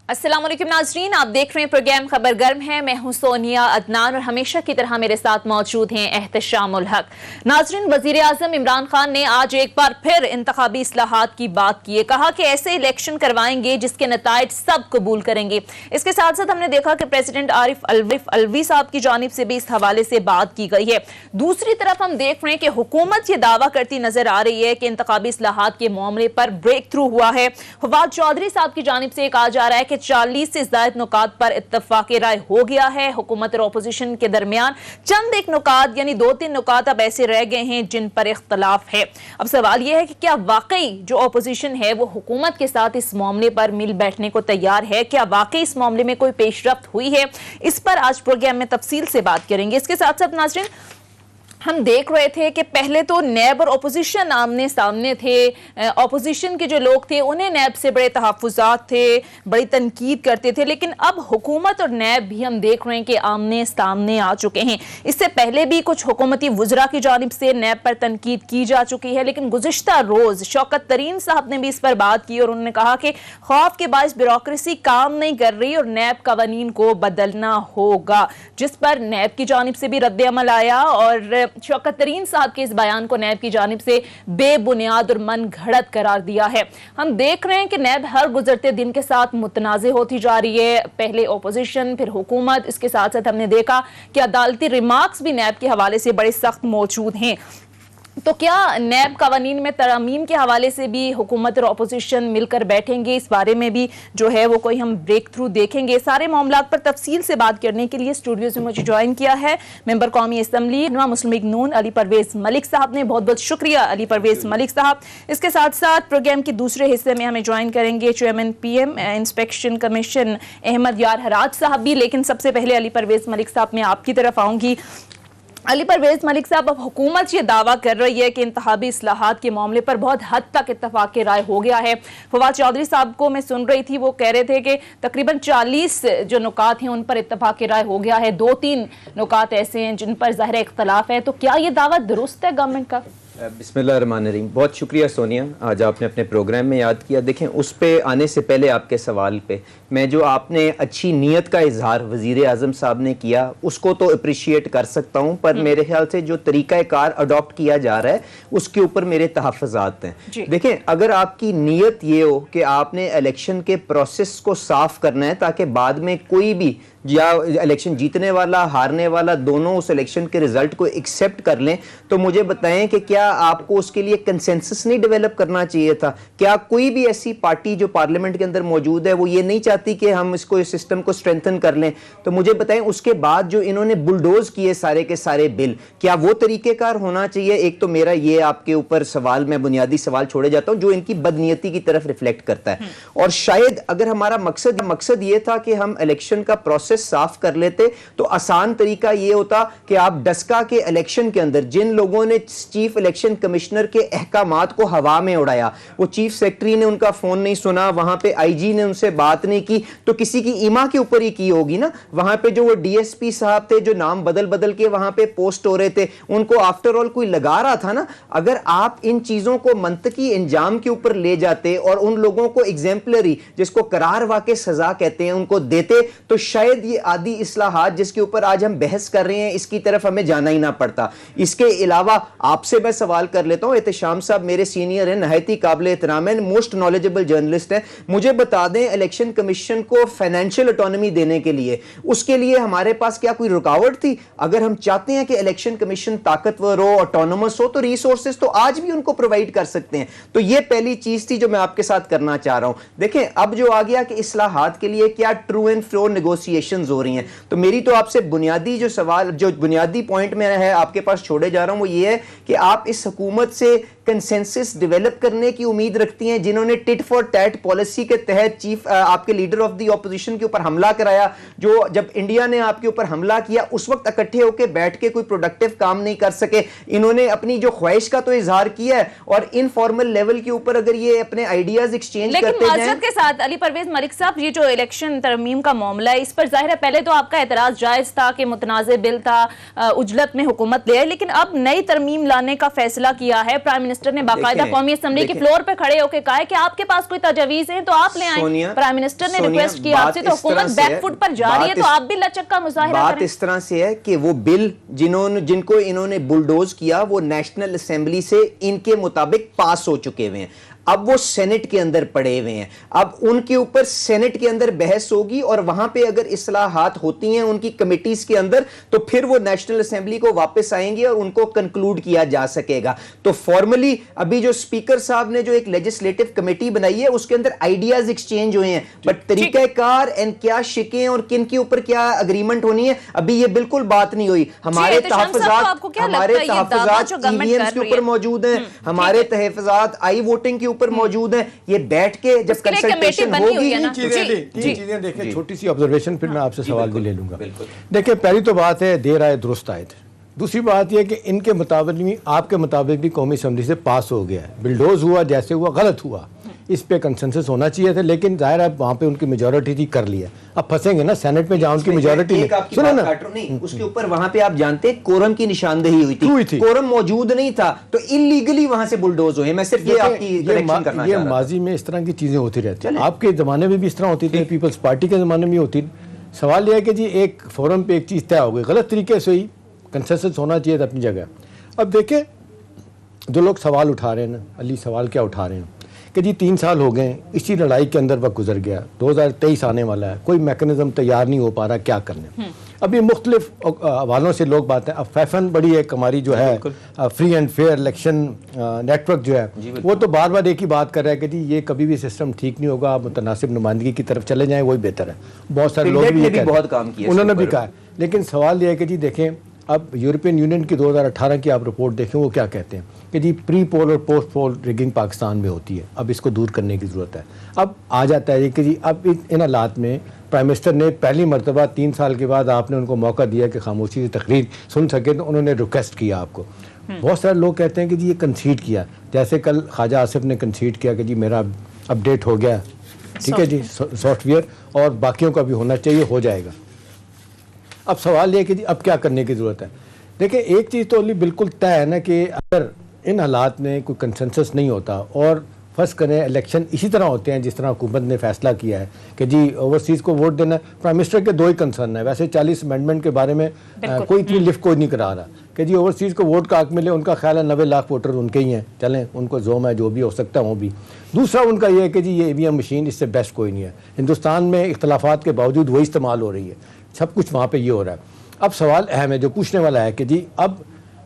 السلام علیکم ناظرین، آپ دیکھ رہے ہیں پروگرام خبر گرم ہے۔ میں ہوں سونیا عدنان اور ہمیشہ کی طرح میرے ساتھ موجود ہیں احتشام الحق۔ ناظرین، وزیر اعظم عمران خان نے آج ایک بار پھر انتخابی اصلاحات کی بات کی ہے۔ کہا کہ ایسے الیکشن کروائیں گے جس کے نتائج سب قبول کریں گے۔ اس کے ساتھ ساتھ ہم نے دیکھا کہ پریزیڈنٹ عارف الوی صاحب کی جانب سے بھی اس حوالے سے بات کی گئی ہے۔ دوسری طرف ہم دیکھ رہے ہیں کہ حکومت یہ دعویٰ کرتی نظر آ رہی ہے کہ انتخابی اصلاحات کے معاملے پر بریک تھرو ہوا ہے۔ فواد چودھری صاحب کی جانب سے کہا جا رہا ہے کہ 40 سے زائد نکات پر اتفاق رائے ہو گیا ہے۔ حکومت اور اپوزیشن کے درمیان چند ایک نکات یعنی 2-3 نکات اب ایسے رہ گئے ہیں جن پر اختلاف ہے۔ اب سوال یہ ہے کہ کیا واقعی جو اپوزیشن ہے وہ حکومت کے ساتھ اس معاملے پر مل بیٹھنے کو تیار ہے؟ کیا واقعی اس معاملے میں کوئی پیش رفت ہوئی ہے؟ اس پر آج پروگرام میں تفصیل سے بات کریں گے۔ اس کے ساتھ ساتھ ناظرین، ہم دیکھ رہے تھے کہ پہلے تو نیب اور اپوزیشن آمنے سامنے تھے۔ اپوزیشن کے جو لوگ تھے انہیں نیب سے بڑے تحفظات تھے، بڑی تنقید کرتے تھے، لیکن اب حکومت اور نیب بھی ہم دیکھ رہے ہیں کہ آمنے سامنے آ چکے ہیں۔ اس سے پہلے بھی کچھ حکومتی وزراء کی جانب سے نیب پر تنقید کی جا چکی ہے، لیکن گزشتہ روز شوکت ترین صاحب نے بھی اس پر بات کی اور انہوں نے کہا کہ خوف کے باعث بیوروکریسی کام نہیں کر رہی اور نیب قوانین کو بدلنا ہوگا، جس پر نیب کی جانب سے بھی رد عمل آیا اور شوکت ترین صاحب کے اس بیان کو نیب کی جانب سے بے بنیاد اور من گھڑت قرار دیا ہے۔ ہم دیکھ رہے ہیں کہ نیب ہر گزرتے دن کے ساتھ متنازع ہوتی جا رہی ہے، پہلے اپوزیشن پھر حکومت۔ اس کے ساتھ ساتھ ہم نے دیکھا کہ عدالتی ریمارکس بھی نیب کے حوالے سے بڑے سخت موجود ہیں۔ تو کیا نیب قوانین میں ترامیم کے حوالے سے بھی حکومت اور اپوزیشن مل کر بیٹھیں گے؟ اس بارے میں بھی جو ہے وہ کوئی ہم بریک تھرو دیکھیں گے؟ سارے معاملات پر تفصیل سے بات کرنے کے لیے اسٹوڈیوز میں مجھے جوائن کیا ہے ممبر قومی اسمبلی مسلم لیگ نون علی پرویز ملک صاحب نے۔ بہت بہت شکریہ علی پرویز ملک صاحب۔ اس کے ساتھ ساتھ پروگرام کے دوسرے حصے میں ہمیں جوائن کریں گے chairman P M inspection commission Ahmed Yar Hiraj صاحب بھی، لیکن سب سے پہلے علی پرویز ملک صاحب میں آپ کی طرف آؤں گی۔ علی پرویز ملک صاحب، اب حکومت یہ دعویٰ کر رہی ہے کہ انتخابی اصلاحات کے معاملے پر بہت حد تک اتفاق رائے ہو گیا ہے۔ فواد چودھری صاحب کو میں سن رہی تھی، وہ کہہ رہے تھے کہ تقریباً 40 جو نکات ہیں ان پر اتفاق رائے ہو گیا ہے، 2-3 نکات ایسے ہیں جن پر ظاہر اختلاف ہے۔ تو کیا یہ دعویٰ درست ہے گورنمنٹ کا؟ بسم اللہ الرحمن الرحیم۔ بہت شکریہ سونیا، آج آپ نے اپنے پروگرام میں یاد کیا۔ دیکھیں، اس پہ آنے سے پہلے آپ کے سوال پہ میں جو آپ نے اچھی نیت کا اظہار وزیر اعظم صاحب نے کیا اس کو تو اپریشیٹ کر سکتا ہوں، پر میرے خیال سے جو طریقہ کار اڈاپٹ کیا جا رہا ہے اس کے اوپر میرے تحفظات ہیں۔ دیکھیں، اگر آپ کی نیت یہ ہو کہ آپ نے الیکشن کے پروسیس کو صاف کرنا ہے تاکہ بعد میں کوئی بھی یا الیکشن جیتنے والا ہارنے والا دونوں اس الیکشن کے رزلٹ کو ایکسیپٹ کر لیں، تو مجھے بتائیں کہ کیا آپ کو اس کے لیے کنسنسس نہیں ڈیولپ کرنا چاہیے تھا؟ کیا کوئی بھی ایسی پارٹی جو پارلیمنٹ کے اندر موجود ہے وہ یہ نہیں چاہتی کہ ہم اس سسٹم کو اسٹرینتھن کر لیں؟ تو مجھے بتائیں اس کے بعد جو انہوں نے بلڈوز کیے سارے کے سارے بل، کیا وہ طریقہ کار ہونا چاہیے؟ ایک تو میرا یہ آپ کے اوپر سوال، میں بنیادی سوال چھوڑے جاتا ہوں جو ان کی بدنیتی کی طرف ریفلیکٹ کرتا ہے۔ اور شاید اگر ہمارا مقصد یہ تھا کہ ہم الیکشن کا پروسیس صاف کر لیتے تو آسان طریقہ یہ ہوتا کہ آپ ڈسکا کے الیکشن کے اندر جن لوگوں نے چیف الیکشن کمشنر کے احکامات کو ہوا میں اڑایا، وہ چیف سیکرٹری نے ان کا فون نہیں سنا، وہاں پہ آئی جی نے ان سے بات نہیں کی، تو کسی کی ایما کے اوپر ہی کی ہوگی نا۔ وہاں پہ جو وہ ڈی ایس پی صاحب تھے جو نام بدل کے وہاں پہ پوسٹ ہو رہے تھے، ان کو آفٹر آل کوئی لگا رہا تھا نا۔ اگر آپ ان چیزوں کو منطقی انجام کے اوپر لے جاتے اور ان لوگوں کو ایگزیمپلری، جس کو قرار واقع سزا کہتے ہیں، ان کو دیتے، تو شاید یہ عادی اصلاحات جس کے اوپر آج ہم بحث کر رہے ہیں اس کی طرف ہمیں جانا ہی نہ پڑتا۔ اس کے علاوہ آپ سے میں سوال کر لیتا ہوں، احتشام صاحب میرے سینئر ہیں، نہایت ہی قابل احترام ہیں، موسٹ نالجبل جرنلسٹ ہیں، مجھے بتا دیں الیکشن کمیشن کو فائنینشیل اٹانومی دینے کے لیے اس کے لیے ہمارے پاس کیا کوئی رکاوٹ تھی؟ اگر ہم چاہتے ہیں کہ الیکشن کمیشن طاقتور ہو، آٹونومس ہو، تو ریسورسز تو آج بھی ان کو پرووائڈ کر سکتے ہیں۔ تو یہ پہلی چیز تھی جو میں آپ کے ساتھ کرنا چاہ رہا ہوں۔ دیکھیں، اب جو آ گیا کہ اصلاحات کے لیے کیا ٹرو اینڈ فیئر نیگوسیشنز ہو رہی ہیں، تو میری تو آپ سے بنیادی جو سوال، جو بنیادی پوائنٹ میں ہے آپ کے پاس چھوڑے جا رہا ہوں، وہ یہ ہے کہ آپ اس حکومت سے کنسنسس ڈیولپ کرنے کی امید رکھتی ہیں جنہوں نے ٹٹ فار ٹیٹ پالیسی کے تحت چیف آپ کے لیڈر آف دی اپوزیشن کے اوپر حملہ کرایا، جو جب انڈیا نے آپ کے اوپر حملہ کیا اس وقت اکٹھے ہو کے بیٹھ کے کوئی پروڈکٹیو کام نہیں کر سکے۔ انہوں نے اپنی جو خواہش کا تو اظہار کیا ہے، اور انفارمل لیول کے اوپر اگر یہ اپنے آئیڈیاز ایکسچینج کرتے جائیں۔ لیکن معذرت کے ساتھ علی پرویز ملک صاحب، یہ جو الیکشن ترمیم کا معاملہ ہے اس پر ظاہر ہے پہلے تو آپ کا اعتراض جائز تھا کہ متنازع بل تھا، عجلت میں حکومت لے آئی، لیکن اب نئی ترمیم لانے کا فیصلہ کیا ہے۔ پرائم منسٹر نے باقاعدہ قومی اسمبلی کے فلور پہ کھڑے ہو کے کہا ہے کہ آپ کے پاس کوئی تجاویز ہیں تو آپ لے آئیں. پرائم منسٹر نے ریکویسٹ کی آپ سے, تو حکومت بیک فٹ پر جا رہی ہے, تو آپ بھی لچک کا مظاہرہ کریں. بات اس طرح سے ہے کہ وہ بل جن کو انہوں نے بلڈوز کیا وہ نیشنل اسمبلی سے ان کے مطابق پاس ہو چکے ہوئے ہیں, اب وہ سینٹ کے اندر پڑے ہوئے ہیں, اب ان کے اوپر سینٹ کے اندر بحث ہوگی اور وہاں پہ اگر اصلاحات ہوتی ہیں ان کی کمیٹیز کے اندر تو پھر وہ نیشنل اسمبلی کو واپس آئیں گے اور ان کو کنکلوڈ کیا جا سکے گا. تو فارملی ابھی جو اسپیکر صاحب نے جو ایک لیجسلیٹو کمیٹی بنائی ہے اس کے اندر آئیڈیاز ایکسچینج ہوئے ہیں, بٹ طریقہ کار اینڈ کیا شکیں اور کن کے اوپر کیا اگریمنٹ ہونی ہے ابھی یہ بالکل بات نہیں ہوئی. ہمارے تحفظات ای وی ایمز کے اوپر موجود ہیں, ہمارے تحفظات آئی ووٹنگ کے اوپر موجود ہیں, یہ بیٹھ کے جب کنسلٹیشن ہوگی. تین چیزیں دیکھیں, چھوٹی سی آبزرویشن, پھر میں آپ سے سوال بھی لے لوں گا. دیکھیں پہلی تو بات ہے دیر آئے درست آئے تھے. دوسری بات یہ کہ ان کے مطابق بھی آپ کے مطابق بھی قومی اسمبلی سے پاس ہو گیا ہے, بلڈوز ہوا جیسے ہوا غلط ہوا, اس پہ کنسنسس ہونا چاہیے تھا, لیکن ظاہر ہے وہاں پہ ان کی میجورٹی تھی, کر لیا. اب پھنسیں گے نا سینٹ میں جہاں ان کی میجورٹی سنو نا, اس کے اوپر وہاں پہ آپ جانتے ہیں کورم کی نشاندہی ہوئی تھی, کورم موجود نہیں تھا تو انلیگلی وہاں سے بلڈوز ہوئے. میں صرف یہ آپ کی کریکشن کرنا چاہ رہا ہوں. یہ ماضی میں اس طرح کی چیزیں ہوتی رہتی ہیں, آپ کے زمانے میں بھی اس طرح ہوتی تھی, پیپلز پارٹی کے زمانے میں ہوتی. سوال یہ ہے کہ جی ایک فورم پہ ایک چیز طے ہو گئی, غلط طریقے سے ہوئی, کنسنسس ہونا چاہیے تھا اپنی جگہ. اب دیکھیں جو لوگ سوال اٹھا رہے ہیں نا, علی سوال کیا اٹھا رہے ہیں کہ جی 3 سال ہو گئے اسی لڑائی کے اندر وقت گزر گیا, 2023 آنے والا ہے, کوئی میکنزم تیار نہیں ہو پا رہا, کیا کرنے. ابھی مختلف حوالوں سے لوگ باتیں, اب فیفن بڑی ایک ہماری جو ہے free and fair election network جو ہے وہ تو بار بار ایک ہی بات کر رہا ہے کہ جی یہ کبھی بھی سسٹم ٹھیک نہیں ہوگا, آپ متناسب نمائندگی کی طرف چلے جائیں وہی بہتر ہے. بہت سارے لوگ بھی بہت کام کیا, انہوں نے بھی کہا. لیکن سوال یہ ہے کہ جی دیکھیں اب یورپین یونین کی 2018 کی آپ رپورٹ دیکھیں, وہ کیا کہتے ہیں کہ جی پری پول اور پوسٹ پول ریگنگ پاکستان میں ہوتی ہے, اب اس کو دور کرنے کی ضرورت ہے. اب آ جاتا ہے کہ جی اب ان حالات میں پرائم منسٹر نے پہلی مرتبہ 3 سال کے بعد آپ نے ان کو موقع دیا کہ خاموشی سے تقریر سن سکے, تو انہوں نے ریکویسٹ کیا آپ کو. بہت سارے لوگ کہتے ہیں کہ جی یہ کنسیڈ کیا, جیسے کل خواجہ آصف نے کنسیڈ کیا کہ جی میرا اپڈیٹ ہو گیا, ٹھیک ہے جی سافٹ ویئر, اور باقیوں کا بھی ہونا چاہیے, ہو جائے گا. اب سوال یہ ہے کہ جی اب کیا کرنے کی ضرورت ہے. دیکھیں ایک چیز تو بالکل طے ہے نا کہ اگر ان حالات میں کوئی کنسنسس نہیں ہوتا اور فرض کریں الیکشن اسی طرح ہوتے ہیں جس طرح حکومت نے فیصلہ کیا ہے کہ جی اوورسیز کو ووٹ دینا, پرائم منسٹر کے 2 ہی کنسرن ہیں. ویسے 40 امینڈمنٹ کے بارے میں کوئی اتنی لفٹ کوئی نہیں کرا رہا کہ جی اوورسیز کو ووٹ کا حق ملے, ان کا خیال ہے 90 لاکھ ووٹر ان کے ہی ہیں, چلیں ان کو زوم ہے جو بھی ہو سکتا ہے وہ بھی. دوسرا ان کا یہ ہے کہ جی یہ EVM مشین اس سے بیسٹ کوئی نہیں ہے, ہندوستان میں اختلافات کے باوجود وہی استعمال ہو رہی ہے, سب کچھ وہاں پہ یہ ہو رہا ہے. اب سوال اہم ہے جو پوچھنے والا ہے کہ جی اب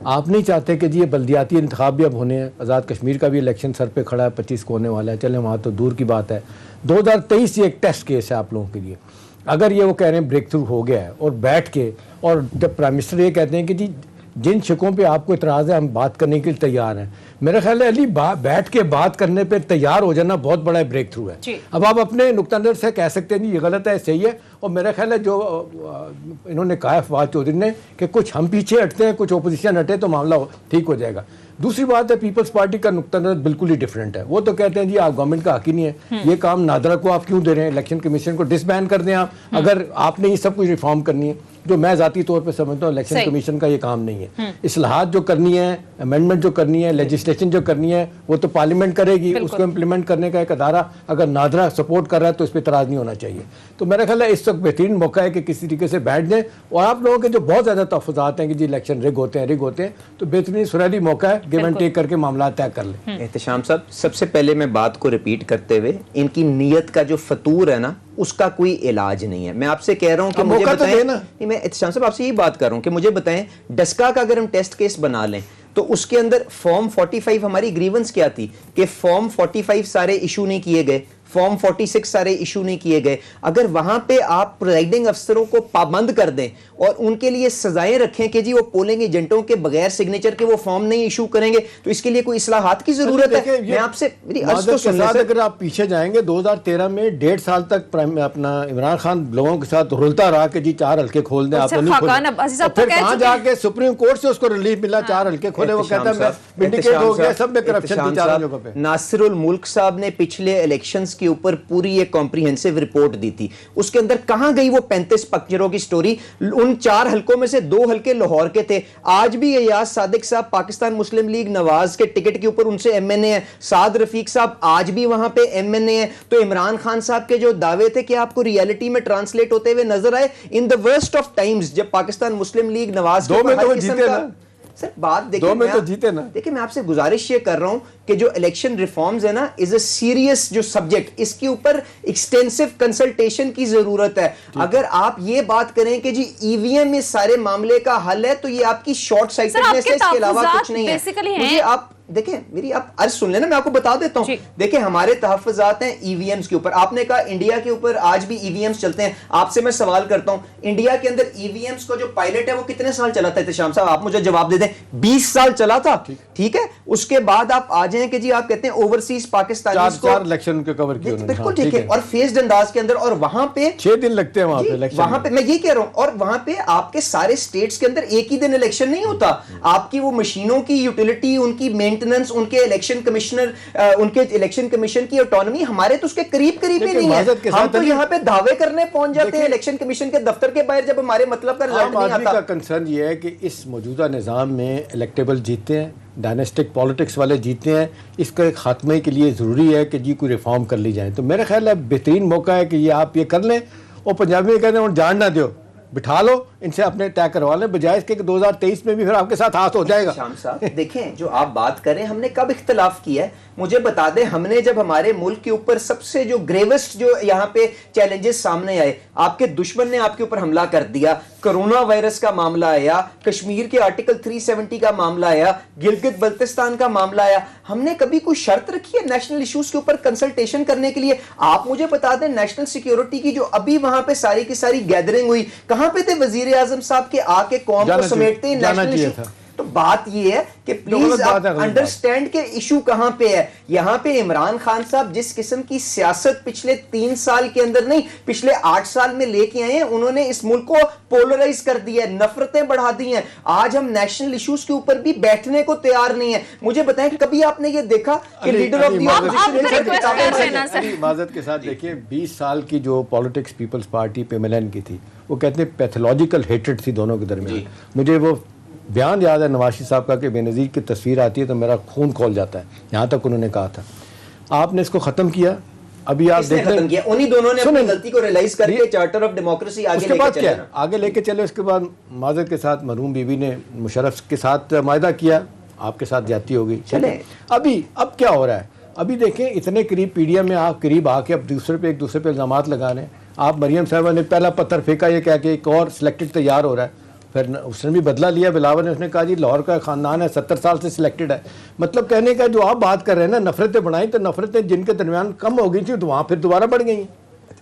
آپ نہیں چاہتے کہ جی یہ بلدیاتی انتخاب بھی اب ہونے ہیں, آزاد کشمیر کا بھی الیکشن سر پہ کھڑا ہے, 25 کو ہونے والا ہے, چلیں وہاں تو دور کی بات ہے. 2023 یہ ایک ٹیسٹ کیس ہے آپ لوگوں کے لیے. اگر یہ وہ کہہ رہے ہیں بریک تھرو ہو گیا ہے اور بیٹھ کے, اور جب پرائم منسٹر یہ کہتے ہیں کہ جی جن شکوں پہ آپ کو اعتراض ہے ہم بات کرنے کے لیے تیار ہیں, میرا خیال ہے علی بیٹھ کے بات کرنے پہ تیار ہو جانا بہت بڑا بریک تھرو ہے. اب آپ اپنے نقطہ نظر سے کہہ سکتے ہیں یہ غلط ہے صحیح ہے, اور میرا خیال ہے جو انہوں نے کہا ہے فواد چودھری نے کہ کچھ ہم پیچھے ہٹتے ہیں کچھ اپوزیشن ہٹے تو معاملہ ٹھیک ہو جائے گا. دوسری بات ہے پیپلز پارٹی کا نقطہ نظر بالکل ہی ڈفرینٹ ہے. وہ تو کہتے ہیں جی آپ گورنمنٹ کا حق ہی نہیں ہے, یہ کام نادرا کو آپ کیوں دے رہے ہیں, الیکشن کمیشن کو ڈس بین کر دیں آپ, اگر آپ نے یہ سب کچھ ریفارم کرنی ہے, جو میں ذاتی طور پہ سمجھتا ہوں الیکشن کمیشن کا یہ کام نہیں ہے. اصلاحات جو کرنی ہے, امینڈمنٹ جو کرنی ہے, لیجسلیشن جو کرنی ہے وہ تو پارلیمنٹ کرے گی, اس کو امپلیمنٹ کرنے کا ایک ادارہ اگر نادرا سپورٹ کر رہا ہے تو اس پہ اعتراض نہیں ہونا چاہیے. تو میرا خیال ہے اس وقت بہترین موقع ہے کہ کسی طریقے سے بیٹھ جائیں, اور آپ لوگوں کے جو بہت زیادہ تحفظات ہیں کہ جی الیکشن رگ ہوتے ہیں تو بہترین سنہری موقع ہے, گیو اینڈ ٹیک کر کے معاملات طے کر لیں. احتشام صاحب سب سے پہلے میں بات کو ریپیٹ کرتے ہوئے, ان کی نیت کا جو فطور ہے نا اس کا کوئی علاج نہیں ہے. میں آپ سے کہہ رہا ہوں کہ مجھے بتائیں, میں احتشام صاحب آپ سے یہی بات کر رہا ہوں کہ مجھے بتائیں ڈسکا کا اگر ہم ٹیسٹ کیس بنا لیں تو اس کے اندر فارم 45 ہماری گریونس کیا تھی کہ فارم 45 سارے ایشو نہیں کیے گئے, فارم 46 سارے ایشو نہیں کیے گئے. اگر وہاں پہ آپ پریزائڈنگ افسروں کو پابند کر دیں اور ان کے لیے سزائیں رکھیں کہ جی وہ پولنگ ایجنٹوں کے بغیر سگنیچر کے وہ فارم نہیں ایشو کریں گے, تو اس کے لیے کوئی اصلاحات کی ضرورت ہے. میں آپ سے میری عرض کو سننے سے اگر آپ پیچھے جائیں گے 2013 میں 1.5 سال تک اپنا عمران خان لوگوں کے ساتھ رلتا رہا کہ جی 4 حلقے کھول دیں, آپ نے نہیں کھولے, پھر کہاں جا کے سپریم کورٹ سے اس کو ریلیف ملا, 4 حلقے کھولے, وہ کہتا ہے ونڈیکیٹ ہو گیا, سب میں کرپشن تھی 4 جگہوں پہ. ناصر الملک صاحب نے پچھلے الیکشنز کے اوپر پوری ایک کمپریہنسو رپورٹ دی تھی. اس کے اندر کہاں گئی وہ 35 پکچروں کی سٹوری؟ ان 4 حلقوں میں سے 2 حلقے لاہور کے تھے. آج بھی ایاز صادق صاحب پاکستان مسلم لیگ نواز کے ٹکٹ کے اوپر ان سے ایم این اے ہیں. سعد رفیق صاحب آج بھی وہاں پہ ایم این اے ہیں. تو عمران خان صاحب کے جو دعوے تھے کہ آپ کو ریئلٹی میں ٹرانسلیٹ ہوتے ہوئے نظر آئے ان دا ورسٹ آف ٹائمز، جب پاکستان مسلم لیگ نواز دو میں تو جیتے نا سر. بات دیکھیں، دیکھیں میں آپ سے گزارش یہ کر رہا ہوں کہ جو الیکشن ریفارمز ہے نا از اے سیریس جو سبجیکٹ، اس کے اوپر ایکسٹینسو کنسلٹیشن کی ضرورت ہے. اگر آپ یہ بات کریں کہ جی ای وی ایم اس سارے معاملے کا حل ہے تو یہ آپ کی شارٹ سائٹڈنس ہے، اس کے علاوہ کچھ نہیں ہے. مجھے آپ دیکھیں میری آپ عرض سن لیں نا، میں آپ کو بتا دیتا ہوں. دیکھیں ہمارے تحفظات ہیں ای وی ایمز کے اوپر. آپ نے کہا انڈیا کے اوپر آج بھی ای وی ایمز چلتے ہیں. آپ سے میں سوال کرتا ہوں انڈیا کے اندر ای وی ایمز کو جو پائلٹ ہے وہ کتنے سال چلا تھا احتشام صاحب؟ آپ مجھے جواب دے دیں. 20 سال چلا تھا. ٹھیک ہے، اس کے بعد آپ آ جائیں کہ جی آپ کہتے ہیں اوورسیز پاکستانیز کو 4 الیکشن کے کور کیے انہوں نے. بالکل ٹھیک ہے، اور فیسڈ انداز کے اندر، اور وہاں پہ 6 دن لگتے ہیں وہاں پہ الیکشن. وہاں پہ میں یہ کہہ رہا ہوں، اور وہاں پہ آپ کے سارے سٹیٹس کے اندر ایک ہی دن الیکشن نہیں ہوتا. آپ کی وہ مشینوں کی یوٹیلیٹی، ان کی مینٹیننس، ان کے الیکشن کمشنر، ان کے الیکشن کمیشن کی آٹونومی ہمارے تو اس کے قریب ہی نہیں ہے. ہم تو یہاں پہ دعوے کرنے پہنچ جاتے ہیں الیکشن کمیشن کے دفتر کے باہر جب ہمارے مطلب کا رزلٹ نہیں آتا. کا کنسرن یہ ہے کہ اس موجودہ نظام میں الیکٹیبل جیتے ہیں، ڈائناسٹک پالیٹکس والے جیتے ہیں. اس کا ایک خاتمے کے لیے ضروری ہے کہ جی کوئی ریفارم کر لی جائیں. تو میرا خیال ہے بہترین موقع ہے کہ یہ آپ یہ کر لیں. اور پنجابی میں کہتے ہیں جان نہ دیو، بٹھا لو ان سے اپنے طے کروا لیں، بجائے اس کے کہ 2023 میں بھی پھر آپ کے ساتھ ہاتھ ہو جائے گا. شام صاحب دیکھیں جو آپ بات کریں ہم نے کب اختلاف کیا ہے مجھے بتا دیں. ہم نے جب ہمارے ملک کے اوپر سب سے جو گریوسٹ جو یہاں پہ چیلنجز سامنے آئے، آپ کے دشمن نے آپ کے اوپر حملہ کر دیا، کرونا وائرس کا معاملہ آیا، کشمیر کے آرٹیکل 370 کا معاملہ آیا، گلگت بلتستان کا معاملہ آیا، ہم نے کبھی کوئی شرط رکھی ہے نیشنل ایشوز کے اوپر کنسلٹیشن کرنے کے لیے؟ آپ مجھے بتا دیں نیشنل سیکیورٹی کی جو ابھی وہاں پہ ساری کی ساری گیدرنگ ہوئی، کہاں پہ تھے وزیر اعظم صاحب کے آ کے قوم کو سمیٹتے ہیں نیشنل ایشو؟ تو بات یہ ہے کہ پلیز آپ انڈرسٹینڈ کہ ایشو کہاں پہ ہے. یہاں پہ عمران خان صاحب جس قسم کی سیاست پچھلے 3 سال کے اندر نہیں پچھلے 8 سال میں لے کے آئے ہیں، انہوں نے اس ملک کو پولرائز کر دیا ہے، نفرتیں بڑھا دی ہیں. آج ہم نیشنل ایشوز کے اوپر بھی بیٹھنے کو تیار نہیں ہیں. مجھے بتائیں کہ کبھی آپ نے یہ دیکھا کہ لیڈر آف دی اپوزیشن معذرت کے ساتھ دیکھیں 20 سال کی جو politics Peoples Party P M L N کی تھی، وہ کہتے ہیں پیتھولوجیکل ہیٹرڈ تھی دونوں کے درمیان. مجھے وہ بیان یاد ہے نواز شریف صاحب کا کہ بے نظیر کی تصویر آتی ہے تو میرا خون کھول جاتا ہے. یہاں تک انہوں نے کہا تھا. آپ نے اس کو ختم کیا. ابھی آپ دیکھ لیں انہی دونوں نے اپنی غلطی کو ریلائز کر کے چارٹر آف ڈیموکریسی آگے لے کے چلے. اس کے بعد معذرت کے ساتھ مرحوم بیوی نے مشرف کے ساتھ معاہدہ کیا، آپ کے ساتھ زیادتی ہو گئی. چلیں اب کیا ہو رہا ہے؟ ابھی دیکھیں اتنے قریب پی ڈی ایم میں آپ قریب آ کے اب ایک دوسرے پہ الزامات لگا رہے ہیں. آپ مریم صاحبہ نے پہلا پتھر پھینکا یہ کہہ کے ایک اور سلیکٹڈ تیار ہو رہا ہے. پھر اس نے بھی بدلہ لیا بلاول نے، اس نے کہا جی لاہور کا خاندان ہے 70 سال سے سلیکٹڈ ہے. مطلب کہنے کا جو آپ بات کر رہے ہیں نا نفرتیں بڑھائیں، تو نفرتیں جن کے درمیان کم ہو گئی تھی تو وہاں پھر دوبارہ بڑھ گئی ہیں.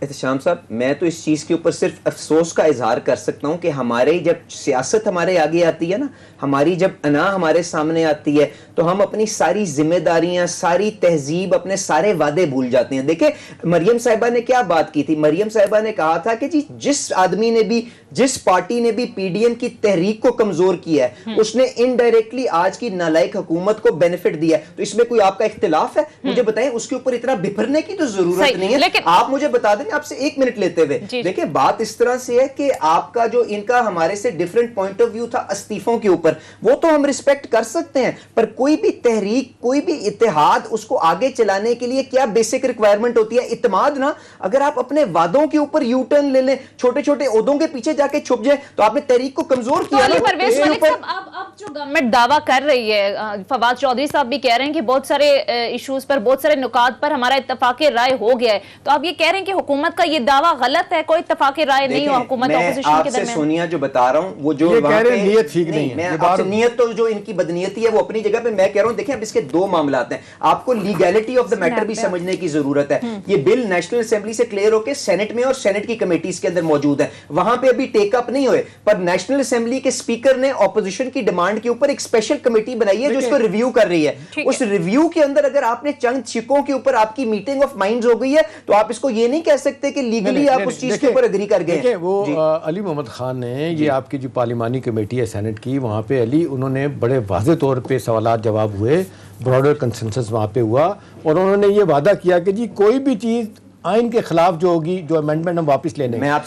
احتشام صاحب میں تو اس چیز کے اوپر صرف افسوس کا اظہار کر سکتا ہوں کہ ہمارے جب سیاست ہمارے آگے آتی ہے نا، ہماری جب انا ہمارے سامنے آتی ہے تو ہم اپنی ساری ذمہ داریاں، ساری تہذیب، اپنے سارے وعدے بھول جاتے ہیں. دیکھیں مریم صاحبہ نے کیا بات کی تھی. مریم صاحبہ نے کہا تھا کہ جی جس آدمی نے بھی، جس پارٹی نے بھی پی ڈی ایم کی تحریک کو کمزور کیا ہے اس نے انڈائریکٹلی آج کی نالائق حکومت کو بینیفٹ دیا ہے. تو اس میں کوئی آپ کا اختلاف ہے؟ مجھے بتائیں اس کے اوپر اتنا بپھرنے کی تو ضرورت نہیں ہے. آپ مجھے بتا دیں آپ سے 1 منٹ لیتے ہوئے دیکھیں بات اس طرح سے ہے کہ آپ کا جو ان کا ہمارے سے ڈیفرنٹ پوائنٹ آف ویو تھا استعفوں کے اوپر، وہ تو ہم ریسپیکٹ کر سکتے ہیں، پر کوئی بھی تحریک، کوئی بھی اتحاد اس کو آگے چلانے کے لیے کیا بیسک ریکوائرمنٹ ہوتی ہے؟ اعتماد نا. اگر آپ اپنے وعدوں کے اوپر یو ٹرن لے لیں، چھوٹے چھوٹے عہدوں کے پیچھے جا کے چھپ جائیں تو آپ نے تحریک کو کمزور کیا. اب جو گورنمنٹ دعویٰ کر رہی ہے، فواد چودھری صاحب بھی کہہ رہے ہیں کہ بہت سارے ایشوز پر، بہت سارے نکات پر ہمارا اتفاق رائے ہو گیا ہے، تو آپ یہ کہہ رہے ہیں کہ حکومت کا یہ دعویٰ غلط ہے، کوئی اتفاق رائے نہیں ہو حکومت اپوزیشن کے درمیان؟ میں آپ سے سونیا جو بتا رہا ہوں وہ جو نیت ٹھیک نہیں ہے، نیت تو جو ان کی بدنیتی ہے وہ اپنی جگہ پہ. میں کہہ رہا ہوں دیکھیں اب اس کے 2 معاملات ہیں. آپ کو لیگیلٹی آف دا میٹر بھی سمجھنے کی ضرورت ہے. یہ بل نیشنل اسمبلی سے کلیئر ہو کے سینٹ میں اور سینٹ کی کمیٹیز کے اندر موجود ہے، وہاں پہ ابھی ٹیک اپ نہیں ہوئے. پر نیشنل اسمبلی کے اسپیکر نے اپوزیشن کی ڈیمانڈ کے اوپر ایک اسپیشل کمیٹی بنائی ہے جو اس کو ریویو کر رہی ہے. اس ریویو کے اندر اگر آپ نے چند چھکوں کے اوپر آپ کی میٹنگ آف مائنڈز ہو گئی ہے تو آپ اس کو یہ نہیں کہہ سکتے کہ لیگلی آپ اس چیز کے اوپر اگری کر گئے. دیکھیں وہ علی محمد خان نے یہ آپ کی جو پارلیمانی کمیٹی ہے سینٹ کی، وہاں پہ علی انہوں نے بڑے واضح طور پہ سوالات جواب ہوئے، براڈر کنسنسس وہاں پہ ہوا، اور انہوں نے یہ وعدہ کیا کہ جی کوئی بھی چیز آئین کے خلاف جو ہوگی، جو امینڈمنٹ ہم واپس لے لیں گے. میں آپ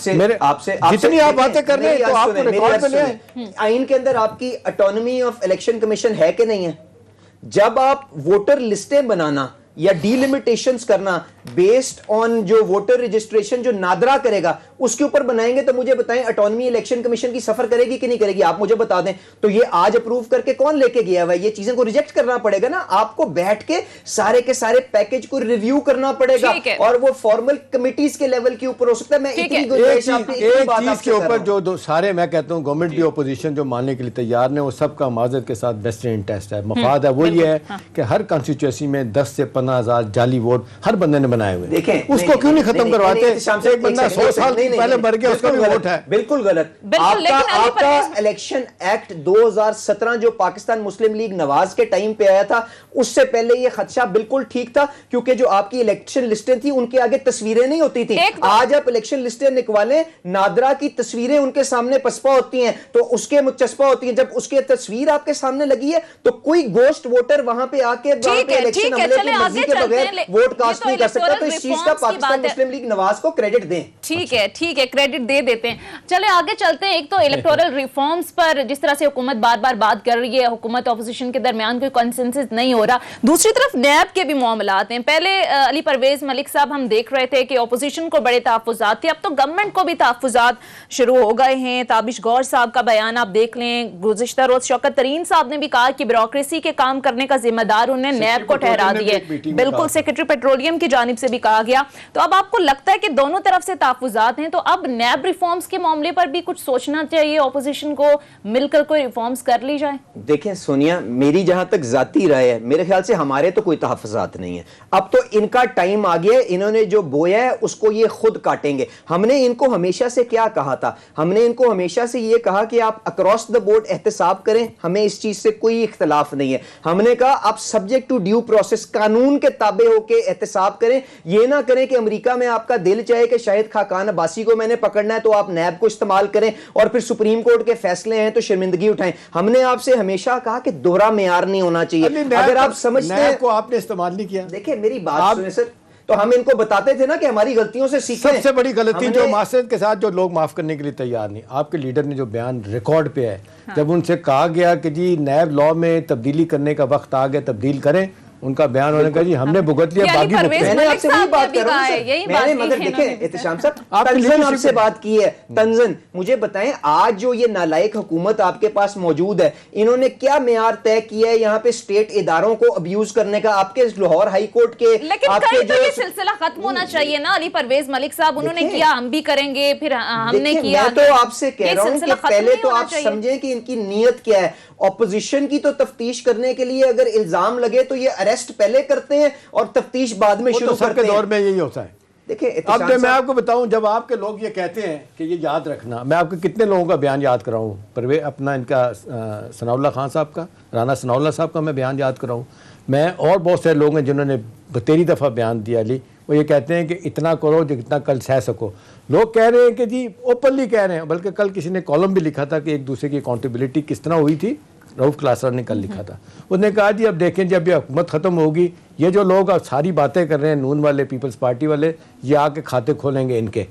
سے جتنی آپ باتیں کر رہے ہیں تو آپ کو ریکارڈ پہ لے آئیں. آئین کے اندر آپ کی اٹانومی آف الیکشن کمیشن ہے کہ نہیں ہے؟ جب آپ ووٹر لسٹیں بنانا یا ڈی لمیٹیشنز کرنا بیسڈ آن جو ووٹر رجسٹریشن جو نادرا کرے گا اس کے اوپر بنائیں گے، تو مجھے بتائیں اٹانومی الیکشن کمیشن کی سفر کرے گی کہ نہیں کرے گی؟ آپ مجھے بتا دیں. تو یہ آج اپروو کر کے کون لے کے گیا ہوا ہے؟ یہ چیزیں کو ریجیکٹ کرنا پڑے گا نا. آپ کو بیٹھ کے سارے کے سارے پیکج کو ریویو کرنا پڑے گا، اور وہ فارمل کمیٹیز کے لیول کے اوپر ہو سکتا ہے. میں اتنی گنجائش آپ کی ایک چیز کے اوپر جو سارے میں کہتا ہوں گورنمنٹ بھی اپوزیشن جو ماننے کے لیے تیار ہیں، وہ سب کا معذرت کے ساتھ بیسٹ انٹرسٹ ہے، مفاد ہے. وہ یہ ہے کہ ہر کانسٹیچوئنسی میں 10 سے 15,000 جعلی ووٹ ہر بندے نے بنائے ہوئے. دیکھیں اس کو کیوں نہیں ختم کرواتے؟ ایک بندہ 100 سال پہلے مر گیا، اس کا بھی ووٹ ہے. بالکل غلط. آپ کا الیکشن ایکٹ 2017 جو پاکستان مسلم لیگ نواز کے ٹائم پہ آیا تھا، اس سے پہلے یہ خدشہ بالکل ٹھیک تھا، کیونکہ جو آپ کی الیکشن لسٹیں تھیں ان کے آگے تصویریں نہیں ہوتی تھیں. آج آپ الیکشن لسٹیں نکوالیں، نادرا کی تصویریں ان کے سامنے پسپا ہوتی ہیں، تو اس کے مچسپا ہوتی ہیں. جب اس کی تصویر آپ کے سامنے لگی ہے تو کوئی گوشت ووٹر وہاں پہ آ کے الیکشن عملے کی مرضی کے بغیر ووٹ کاسٹ نہیں کر سکتا. تو اس چیز کا پاکستان مسلم لیگ نواز کو کریڈٹ دیں. ٹھیک ہے کریڈٹ دے دیتے ہیں. چلے آگے چلتے ہیں. ایک تو الیکٹورل ریفارمز پر جس طرح سے حکومت بار بار بات کر رہی ہے، حکومت اپوزیشن کے درمیان کوئی کنسنسس نہیں ہو رہا. دوسری طرف نیب کے بھی معاملات ہیں. پہلے علی پرویز ملک صاحب ہم دیکھ رہے تھے کہ اپوزیشن کو بڑے تحفظات تھے، اب تو گورنمنٹ کو بھی تحفظات شروع ہو گئے ہیں. تابش غور صاحب کا بیان آپ دیکھ لیں، گزشتہ روز شوکت ترین صاحب نے بھی کہا کہ بیوروکریسی کے کام کرنے کا ذمہ دار انہیں نیب کو ٹھہرا دی ہے. بالکل سیکرٹری پیٹرولیم کی جانب سے بھی کہا گیا. تو اب آپ کو لگتا ہے کہ دونوں طرف سے تحفظات ہیں، تو اب نیب ریفارمز کے معاملے پر بھی کچھ سوچنا چاہیے، اپوزیشن کو مل کر کوئی ریفارمز کر لی جائے؟ دیکھیں سونیا، میری جہاں تک ذاتی رائے ہے، میرے خیال سے ہمارے تو کوئی تحفظات نہیں ہے. اب تو ان کا ٹائم آ گیا ہے، انہوں نے جو بویا ہے اس کو یہ خود کاٹیں گے. ہم نے ان کو ہمیشہ سے کیا کہا تھا؟ ہم نے ان کو ہمیشہ سے یہ کہا کہ آپ اکراس دا بورڈ احتساب کریں، ہمیں اس چیز سے کوئی اختلاف نہیں ہے. ہم نے کہا آپ سبجیکٹ ٹو ڈیو پروسیس، قانون کے تابع ہو کے احتساب کریں. یہ نہ کریں کہ امریکہ میں آپ کا دل چاہے کہ شاہد خاقان عباسی کو میں نے پکڑنا ہے تو آپ نیب کو استعمال کریں، اور پھر سپریم کورٹ کے فیصلے ہیں تو شرمندگی اٹھائیں. ہم نے آپ سے ہمیشہ کہا کہ دوہرا معیار نہیں ہونا چاہیے. اگر آپ سمجھتے ہیں نیب کو آپ نے استعمال نہیں کیا، دیکھیں میری بات سنیں سر، تو ہم ان کو بتاتے تھے نا کہ ہماری غلطیوں سے سیکھیں. سب سے بڑی غلطی جو معاشرت کے ساتھ جو لوگ معاف کرنے کے لیے تیار نہیں. آپ کے لیڈر نے جو بیان ریکارڈ پہ ہے، جب ان سے کہا گیا کہ جی نیب لاء میں تبدیلی کرنے کا وقت آ گیا، تبدیل کریں، ان کا بیان ہونے کا جی ہم نے بھگت لیا، باقی میں نے آپ سے وہی بات کر رہا ہوں. میں نے مگر دیکھیں احتشام صاحب، تنزن آپ سے بات کی ہے. تنزن مجھے بتائیں، آج جو یہ نالائق حکومت آپ کے پاس موجود ہے، انہوں نے کیا معیار طے کیا ہے یہاں پہ اسٹیٹ اداروں کو ابیوز کرنے کا؟ آپ کے لاہور ہائی کورٹ کے، لیکن کہیں تو یہ سلسلہ ختم ہونا چاہیے نا. علی پرویز ملک صاحب انہوں نے کیا، ہم بھی کریں گے، پھر ہم نے کیا. میں تو آپ سے کہہ رہا ہوں کہ پہلے تو آپ سمجھیں کہ ان کی نیت کیا ہے. اپوزیشن کی تو تفتیش کرنے کے لیے اگر الزام لگے تو یہ اریسٹ پہلے کرتے ہیں اور تفتیش بعد میں شروع کرتے ہیں. دور میں یہی ہوتا ہے. دیکھیں اب میں آپ کو بتاؤں، جب آپ کے لوگ یہ کہتے ہیں کہ یہ یاد رکھنا، میں آپ کو کتنے لوگوں کا بیان یاد کراؤں. اپنا ان کا ثناء اللہ خان صاحب کا، رانا ثناء اللہ صاحب کا میں بیان یاد کراؤں. میں اور بہت سارے لوگ ہیں جنہوں نے 13 دفعہ بیان دیا. علی وہ یہ کہتے ہیں کہ اتنا کرو جتنا کل سہ سکو. لوگ کہہ رہے ہیں کہ جی اوپنلی کہہ رہے ہیں، بلکہ کل کسی نے کالم بھی لکھا تھا کہ ایک دوسرے کی اکاؤنٹیبلٹی کس طرح ہوئی تھی. رؤف کلاسر نے کل لکھا تھا. اس نے کہا جی اب دیکھیں جب یہ حکومت ختم ہوگی، یہ جو لوگ اب ساری باتیں کر رہے ہیں، نون والے، پیپلز پارٹی والے، یہ آ کے کھاتے کھولیں گے ان کے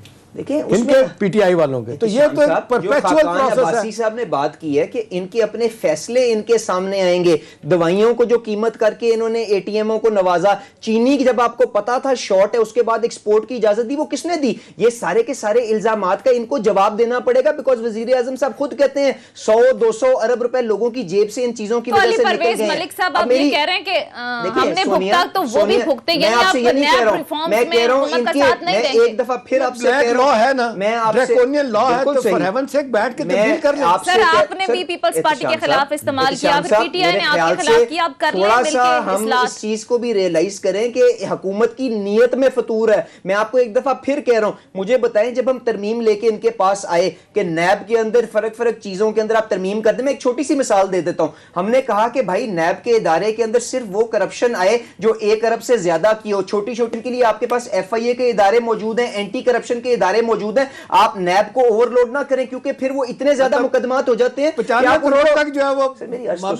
پی ٹی آئی والوں کے. تو یہ تو پرپیچوئل پروسیس ہے. عباسی صاحب نے بات کی ہے کہ ان کے اپنے فیصلے ان کے سامنے آئیں گے. دوائیوں کو جو قیمت کر کے انہوں نے اے ٹی ایموں کو نوازا، چینی کی جب آپ کو پتا تھا شارٹ ہے، اس کے بعد ایکسپورٹ کی اجازت دی، وہ کس نے دی؟ یہ سارے کے سارے الزامات کا ان کو جواب دینا پڑے گا، بیکاز وزیر اعظم صاحب خود کہتے ہیں 100-200 ارب روپے لوگوں کی جیب سے ان چیزوں کی وجہ سے نکل گئے ہیں. ملک صاحب آپ یہ کہہ رہے ہیں کہ ہم نے بھگتا تو وہ بھی بھگتے، میں آپ سے یہ نہیں کہہ رہا ہوں، میں کہہ رہا ہوں ان کے، میں ایک دفعہ پھر آپ سے کہہ رہا ہوں لا ہے نا, میں آپ سے ڈریکونین لا ہے, بالکل تو صحیح. فار ہیون سیک بیٹھ کے تبدیل کر لیں. سر آپ نے بھی پیپلز پارٹی کے خلاف استعمال کیا, پھر پی ٹی آئی نے آپ کے خلاف کیا, آپ کر لیں مل کے تھوڑا سا ہم اس چیز کو بھی ریئلائز کریں کہ حکومت کی نیت میں فطور ہے. میں آپ کو ایک دفعہ پھر کہہ رہا ہوں, مجھے بتائیں جب ہم ترمیم لے کے ان کے پاس آئے کہ نیب کے اندر فرق چیزوں کے اندر آپ ترمیم کر دیں, میں ایک چھوٹی سی مثال دے دیتا ہوں. ہم نے کہا کہ بھائی نیب کے ادارے کے اندر صرف وہ کرپشن آئے جو 1 ارب سے زیادہ کی ہو. چھوٹی چھوٹی کے لیے آپ کے پاس ایف آئی اے کے ادارے موجود ہیں, اینٹی کرپشن کے ادارے موجود ہیں. آپ نیب کو اوور لوڈ نہ کریں کیونکہ پھر وہ اتنے زیادہ مقدمات ہو جاتے ہیں 95 کروڑ تک جو ہے وہ